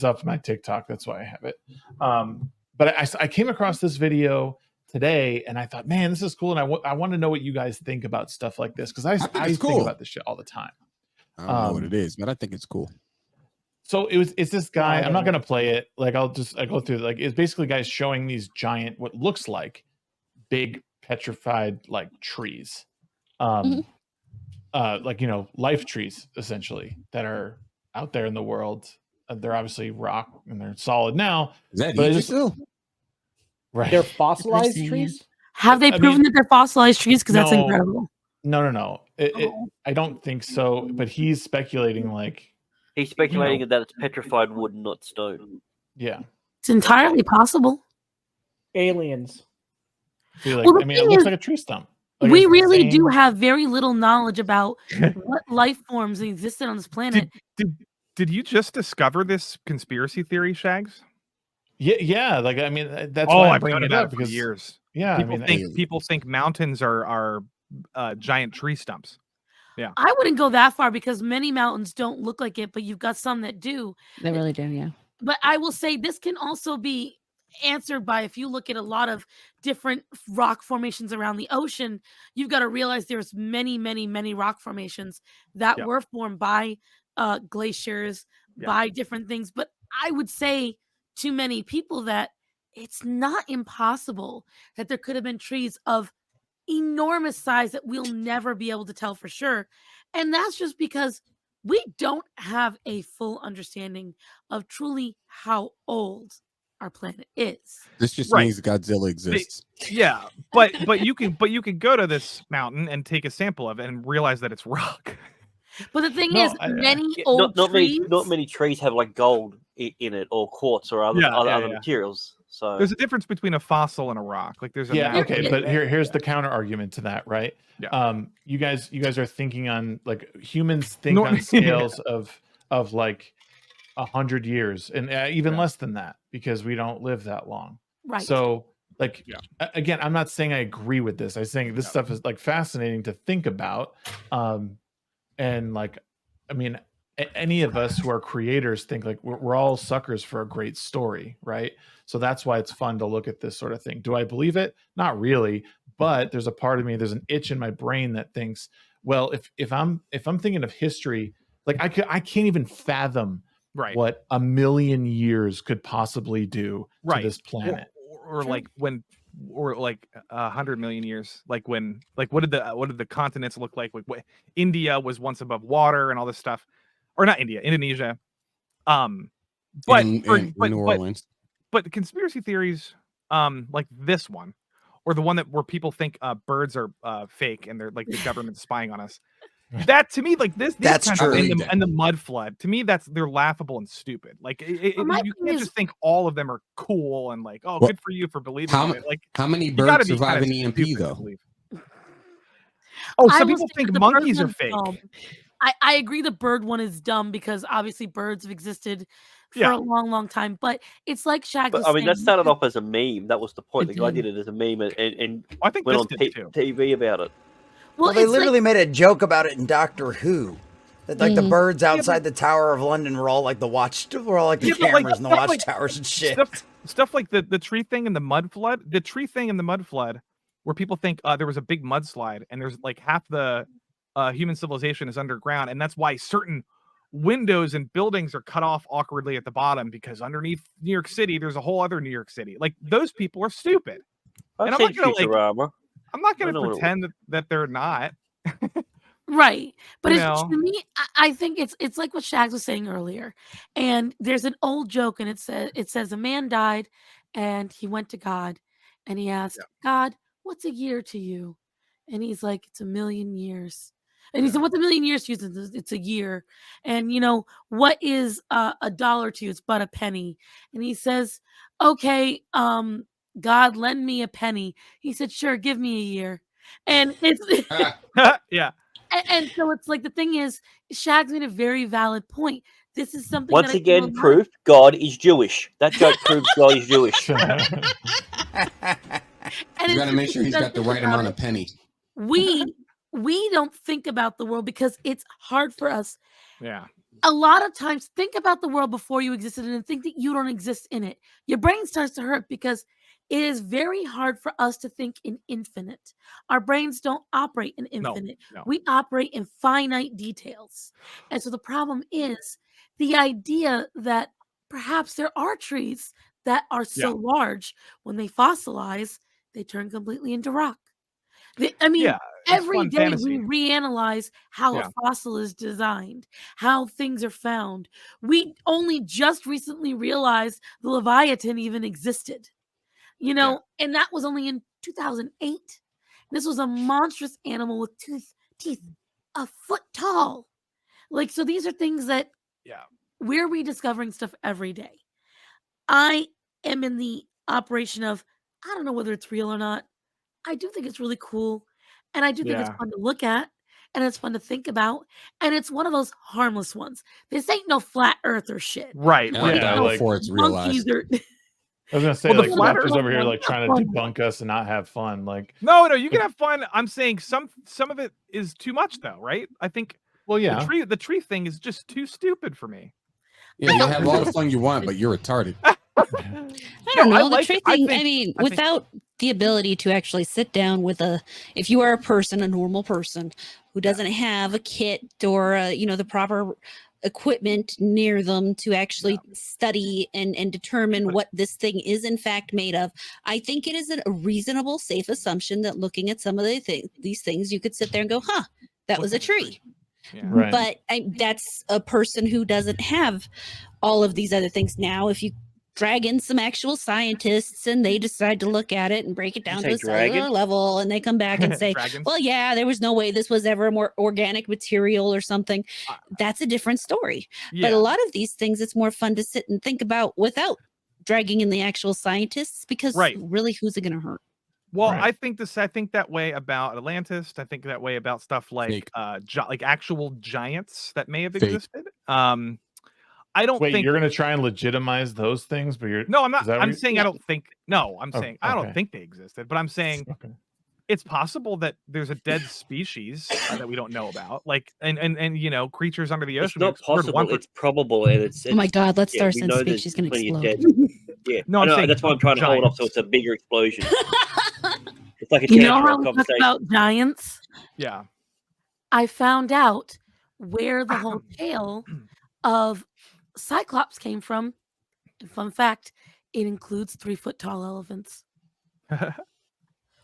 up my TikTok. That's why I have it. But I came across this video today, and I thought, man, this is cool, and I want to know what you guys think about stuff like this, because I think about this shit all the time. I don't know what it is, but I think it's cool. So it's this guy. I'm not gonna play it. Like I go through. Like it's basically guys showing these giant, what looks like big petrified like trees, like life trees essentially that are out there in the world. They're obviously rock and they're solid now. Is that Egypt still? Right. They're fossilized trees. Have they proven that they're fossilized trees? Because that's incredible. No. I don't think so. But he's speculating he's speculating that it's petrified wood, not stone. Yeah, it's entirely possible. Aliens. It looks like a tree stump. Like we really do have very little knowledge about what life forms existed on this planet. Did you just discover this conspiracy theory, Shags? Yeah. That's why I'm bringing it up for years. Yeah, people think mountains are giant tree stumps. Yeah, I wouldn't go that far because many mountains don't look like it, but you've got some that do. They really do, yeah. But I will say this can also be answered by, if you look at a lot of different rock formations around the ocean, you've got to realize there's many rock formations that were formed by glaciers, by different things. But I would say to many people that it's not impossible that there could have been trees of enormous size that we'll never be able to tell for sure. And that's just because we don't have a full understanding of truly how old our planet is. This just means Godzilla exists. Yeah, but you can go to this mountain and take a sample of it and realize that it's rock. But the thing is, many old trees... Not many trees have like gold in it or quartz or other materials. So there's a difference between a fossil and a rock. Like there's okay, but here's the counter argument to that, right? Yeah. You guys are thinking on like humans think on scales of like 100 years and even less than that because we don't live that long. Right. So again, I'm not saying I agree with this. I'm saying this stuff is like fascinating to think about. And like, I mean, any of us who are creators think like we're all suckers for a great story, right? So that's why it's fun to look at this sort of thing. Do I believe it? Not really, but there's a part of me, there's an itch in my brain that thinks, well, if I'm thinking of history, like I can't even fathom what 1,000,000 years could possibly do to this planet, or like 100 million years, like when, like what did the continents look like? Like what India was once above water and all this stuff, or not India, Indonesia. But New Orleans. But conspiracy theories, like this one, or the one where people think birds are fake and they're like the government spying on us. That to me, like that's true. And the mud flood, to me, they're laughable and stupid. Like you can't just think all of them are cool and like, good for you for believing in it. Like how many birds survive an EMP though? Some people think monkeys are fake. I agree the bird one is dumb because obviously birds have existed for a long time. But it's like Shag was saying, that started off as a meme. That was the point. The guy did it as a meme and I think went on TV about it. Well, they literally made a joke about it in Doctor Who. That like the birds outside the Tower of London were all like the cameras and the watchtowers and shit. Stuff like the tree thing and the mud flood. The tree thing and the mud flood, where people think there was a big mudslide and there's like half the human civilization is underground, and that's why certain windows and buildings are cut off awkwardly at the bottom, because underneath New York City there's a whole other New York City. Like those people are stupid. And I'm not going to pretend that they're not. Right. But to me, I think it's like what Shags was saying earlier. And there's an old joke, and it says a man died and he went to God and he asked, God, what's a year to you? And he's like, it's 1,000,000 years. And he said, what's 1,000,000 years to you? It's a year. And what is $1 to you? It's but a penny. And he says, okay, God, lend me a penny. He said, sure, give me a year. And it's And so it's like, the thing is, Shags made a very valid point. This is something once again proof God is Jewish. That joke proves God is Jewish. You got to make sure he's got the right amount of penny. We don't think about the world because it's hard for us. Yeah. a lot of times, think about the world before you existed and think that you don't exist in it. Your brain starts to hurt because it is very hard for us to think in infinite. Our brains don't operate in infinite. No. We operate in finite details. And so the problem is the idea that perhaps there are trees that are so large, when they fossilize, they turn completely into rock. I mean, every day fantasy. we reanalyze how a fossil is designed, how things are found. We only just recently realized the Leviathan even existed, you know, and that was only in 2008. This was a monstrous animal with teeth a foot tall. Like, so these are things that we're rediscovering stuff every day. I am in the operation of, I don't know whether it's real or not. I do think it's really cool. And I do think it's fun to look at. And it's fun to think about. And it's one of those harmless ones. This ain't no flat earther shit. Right. Yeah, like, before it's realized. I was gonna say, Well, the like, flat Raptor's earth- over here, like, trying to debunk us and not have fun. Like, No, you can have fun. I'm saying some of it is too much, though, right? I think. Well, yeah. The tree thing is just too stupid for me. Yeah, you have all the fun you want, but you're retarded. I don't know. The like tree it. I thing, think- without the ability to actually sit down with if you are a person, a normal person who doesn't have a kit or, the proper equipment near them to actually study and determine what this thing is in fact made of, I think it is a reasonable, safe assumption that looking at some of these things, you could sit there and go, huh, that was a tree. Yeah. Right. But that's a person who doesn't have all of these other things. Now, if you drag in some actual scientists and they decide to look at it and break it down to a cellular level, and they come back and say, well, yeah, there was no way this was ever more organic material or something, that's a different story. But a lot of these things, it's more fun to sit and think about without dragging in the actual scientists, because really, who's it going to hurt? Well, I think that way about Atlantis. I think that way about stuff like like actual giants that may have existed. I don't think you're going to try and legitimize those things, but you're no, I'm not. I'm saying I don't think. No, I'm saying I don't okay. think they existed, but I'm saying it's possible that there's a dead species that we don't know about, like and creatures under the ocean. It's not possible. It's probable, and it's oh my god, let's yeah, Starsan speak. She's going to explode. Yeah, no, I'm saying that's why I'm trying to hold off so it's a bigger explosion. It's like a you know how we talk conversation about giants? Yeah, I found out where the whole tale of Cyclops came from. And fun fact, it includes 3-foot tall elephants.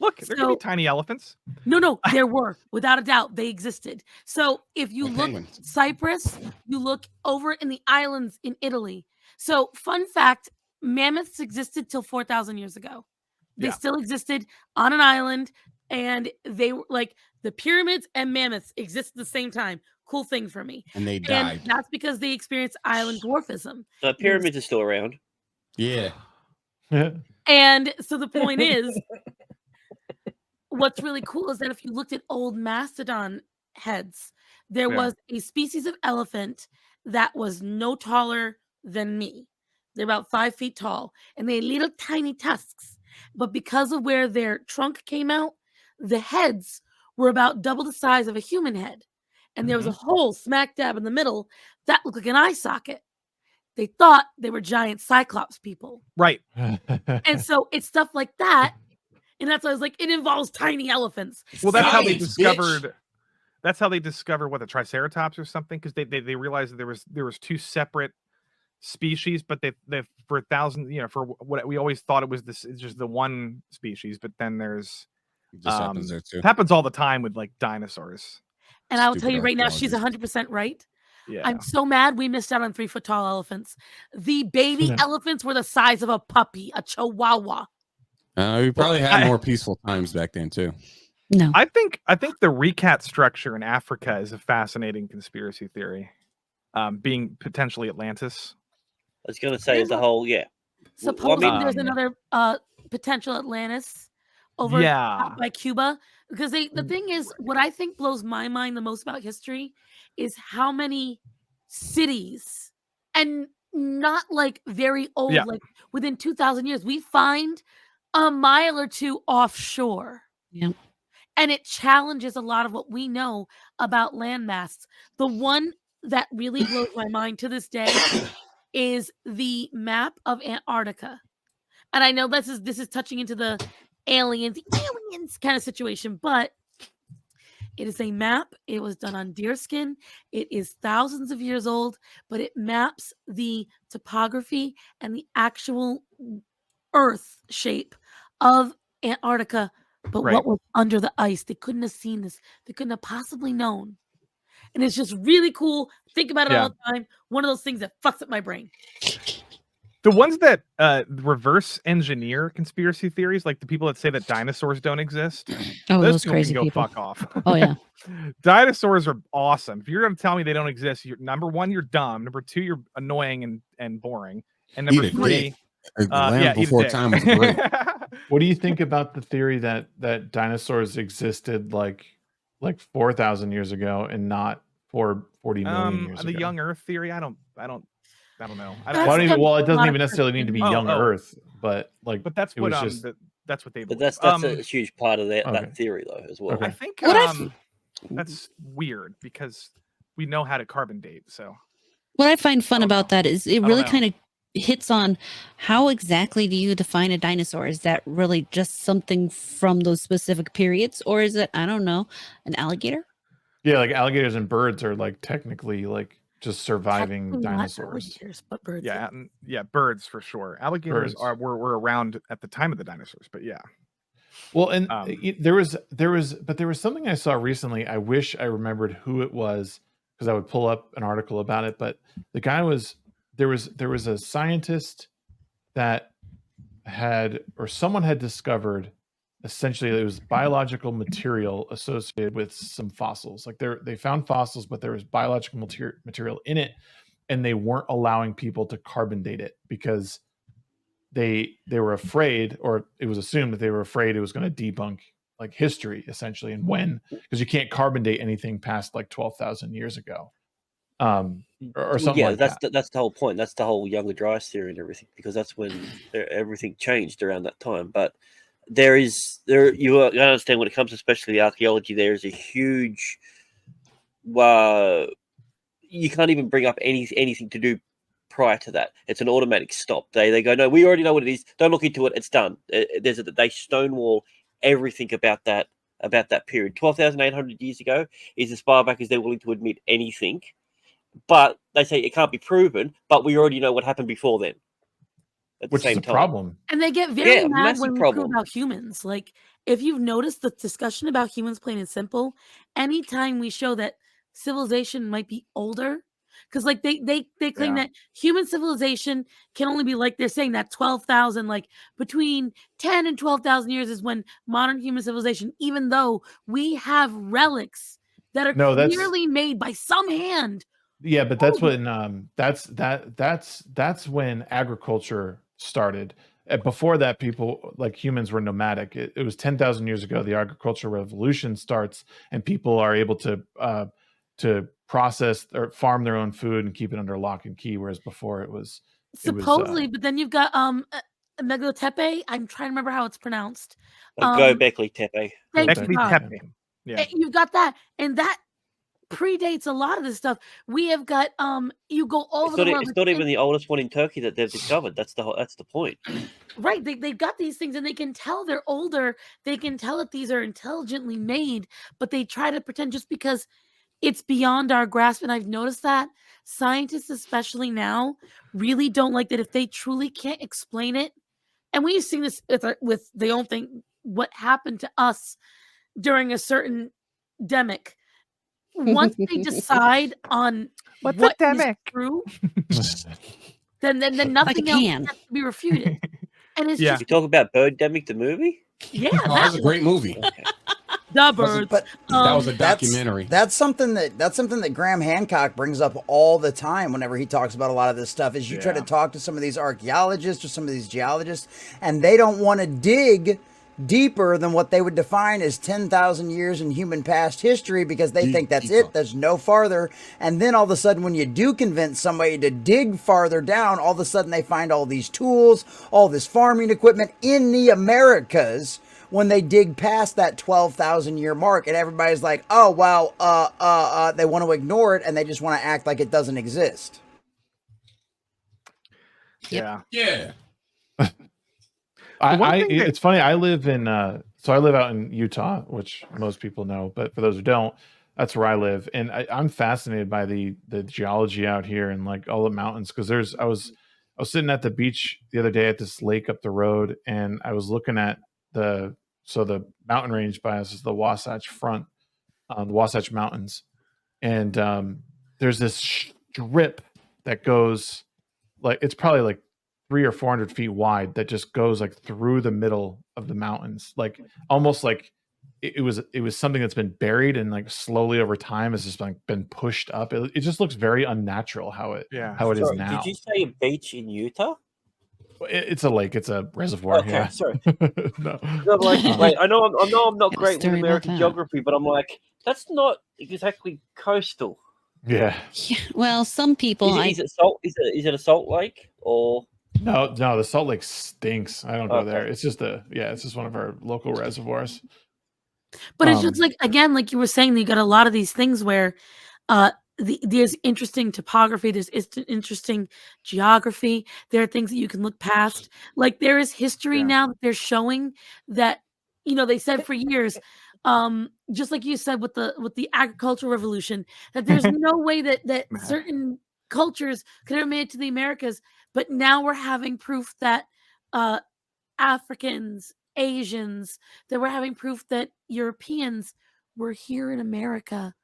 Look, there could be tiny elephants. No, there were, without a doubt, they existed. So if you look Cyprus, you look over in the islands in Italy. So fun fact, mammoths existed till 4,000 years ago. They still existed on an island, and they were like the pyramids and mammoths exist at the same time. Cool thing for me. And they died. And that's because they experienced island dwarfism. So pyramids are still around. Yeah. And so the point is, what's really cool is that if you looked at old mastodon heads, there was a species of elephant that was no taller than me. They're about 5 feet tall, and they had little tiny tusks. But because of where their trunk came out, the heads were about double the size of a human head. And there was a hole smack dab in the middle that looked like an eye socket. They thought they were giant Cyclops people. Right. And so it's stuff like that. And that's why I was like, it involves tiny elephants. Well, that's how they discovered. That's how they discovered what, the Triceratops or something, because they realized that there was two separate species, but they for thousands, for what we always thought it was it's just the one species, but then there's This happens there too. It happens all the time with like dinosaurs. And I will tell you right now, she's 100% right. Yeah. I'm so mad we missed out on 3-foot tall elephants. The baby elephants were the size of a puppy, a chihuahua. We probably had more peaceful times back then too. No, I think the recat structure in Africa is a fascinating conspiracy theory. Being potentially Atlantis. I was going to say, as a whole, Supposedly there's another potential Atlantis over by Cuba. Because the thing is, what I think blows my mind the most about history is how many cities, and not like very old, like within 2,000 years, we find a mile or two offshore. Yeah. And it challenges a lot of what we know about landmass. The one that really blows my mind to this day is the map of Antarctica. And I know this is touching into the aliens kind of situation, but it is a map. It was done on deerskin. It is thousands of years old, but it maps the topography and the actual Earth shape of Antarctica, but what was under the ice. They couldn't have seen this. They couldn't have possibly known. And it's just really cool. Think about it all the time. One of those things that fucks up my brain. The ones that reverse engineer conspiracy theories, like the people that say that dinosaurs don't exist, those crazy can go people. fuck off. Oh yeah, dinosaurs are awesome. If you're going to tell me they don't exist, number one, you're dumb. Number two, you're annoying and boring. And number three, Land Before Time was great. What do you think about the theory that dinosaurs existed like 4,000 years ago and not 40 million years ago? The young Earth theory, I don't know. Well, it doesn't even necessarily need to be young Earth, but like, but that's what that's what they. But believe. that's a huge part of that theory, though, as well. Okay. I think that's weird because we know how to carbon date. So what I find fun about that is it really kind of hits on how exactly do you define a dinosaur? Is that really just something from those specific periods, or is it, I don't know, an alligator? Yeah, like alligators and birds are like technically like just surviving dinosaurs. But birds. Yeah, birds for sure. Alligators were around at the time of the dinosaurs, but yeah. Well, and there was something I saw recently. I wish I remembered who it was because I would pull up an article about it. But the guy was there was a scientist that someone had discovered essentially it was biological material associated with some fossils. Like they found fossils, but there was biological material in it, and they weren't allowing people to carbon date it because they were afraid, or it was assumed that they were afraid it was going to debunk like history essentially, and because you can't carbon date anything past like 12,000 years ago, or something like that. That's the whole point. That's the whole Younger Dryas theory and everything, because that's when everything changed around that time. But you understand when it comes especially to archaeology, there is a huge you can't even bring up anything to do prior to that. It's an automatic stop. They go, no, we already know what it is, don't look into it, it's done. They stonewall everything about that period. 12,800 years ago is as far back as they're willing to admit anything, but they say it can't be proven, but we already know what happened before then. Which is a problem. And they get very mad when we talk about humans. Like, if you've noticed the discussion about humans, plain and simple, anytime we show that civilization might be older, because like they claim that human civilization can only be, like they're saying that 12,000, like between 10 and 12,000 years is when modern human civilization, even though we have relics that are clearly made by some hand. Yeah, but that's when that's when agriculture started. Before that, people like humans were nomadic. It was 10,000 years ago. The agricultural revolution starts, and people are able to process or farm their own food and keep it under lock and key. Whereas before it was supposedly. But then you've got Megalotepe. I'm trying to remember how it's pronounced. Göbekli Tepe. Yeah, you've got that, and that predates a lot of this stuff. We have got you go over the world. It's not even the oldest one in Turkey that they've discovered. That's the point. Right. They've got these things, and they can tell they're older. They can tell that these are intelligently made, but they try to pretend just because it's beyond our grasp. And I've noticed that scientists, especially now, really don't like that if they truly can't explain it. And we've seen this with the own thing, what happened to us during a certain demic. Once they decide on what is true, then nothing else has to be refuted. And it's just, you talk about Birdemic, the movie. Yeah, that was a great movie. The birds. But that was a documentary. That's something that Graham Hancock brings up all the time whenever he talks about a lot of this stuff. Is you try to talk to some of these archaeologists or some of these geologists, and they don't want to dig deeper than what they would define as 10,000 years in human past history, because they think that's it. There's no farther. And then all of a sudden, when you do convince somebody to dig farther down, all of a sudden they find all these tools, all this farming equipment in the Americas, when they dig past that 12,000 year mark, and everybody's like, oh well, they want to ignore it and they just want to act like it doesn't exist. Yeah. It's funny. I live in so I live out in Utah, which most people know, but for those who don't, that's where I live, and I'm fascinated by the geology out here and like all the mountains. Because I was sitting at the beach the other day at this lake up the road, and I was looking at the mountain range by us is the Wasatch Front, the Wasatch Mountains, and there's this strip that goes like it's probably like 300 or 400 feet wide that just goes like through the middle of the mountains, like almost like it was something that's been buried and like slowly over time has just like been pushed up. It just looks very unnatural how it is now. Did you say a beach in Utah? It's a lake. It's a reservoir. Okay, yeah. sorry. No. Wait, I know I'm not great with story about American that. geography, but I'm like, that's not exactly coastal. Yeah. Well, some people. Is it salt? Is it a salt lake or? No, the Salt Lake stinks. I don't go Okay. there. It's just it's just one of our local reservoirs. But it's just like, again, like you were saying, you got a lot of these things where there's interesting topography, there's interesting geography. There are things that you can look past. Like there is history now that they're showing that, they said for years, just like you said with the agricultural revolution, that there's no way that certain cultures could have made it to the Americas. But now we're having proof that Africans, Asians, that we're having proof that Europeans were here in America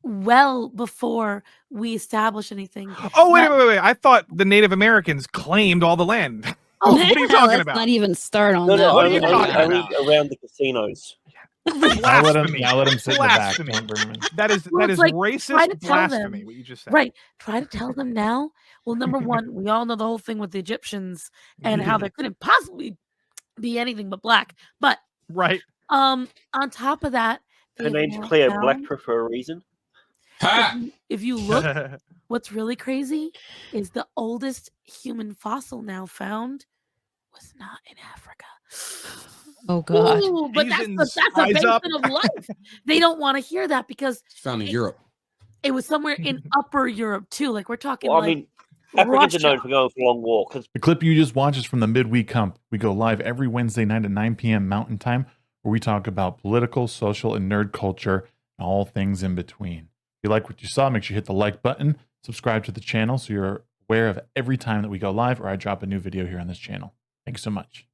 well before we established anything. Oh, wait. I thought the Native Americans claimed all the land. Oh, what are you talking let's about? not even start on No, that. What are you only talking about? around the casinos. I'll let him sit in the back. Blasphemy. Don't bring him in. That is Well, it's like, try racist to tell them. blasphemy. What you just said. Right. Try to tell them now. Well, number one, we all know the whole thing with the Egyptians and how there couldn't possibly be anything but black. But right. on top of that, Her name's Claire Blackter for a reason. If you look, what's really crazy is the oldest human fossil now found was not in Africa. Oh God! Ooh, but that's a basin of life. They don't want to hear that because It's found in Europe. It was somewhere in Upper Europe too. Like we're talking. Well, like, I mean, Africans are known for going for long walks. The clip you just watched is from the Midweek Hump. We go live every Wednesday night at 9 p.m. Mountain Time, where we talk about political, social, and nerd culture, and all things in between. If you like what you saw, make sure you hit the like button, subscribe to the channel so you're aware of every time that we go live or I drop a new video here on this channel. Thanks so much.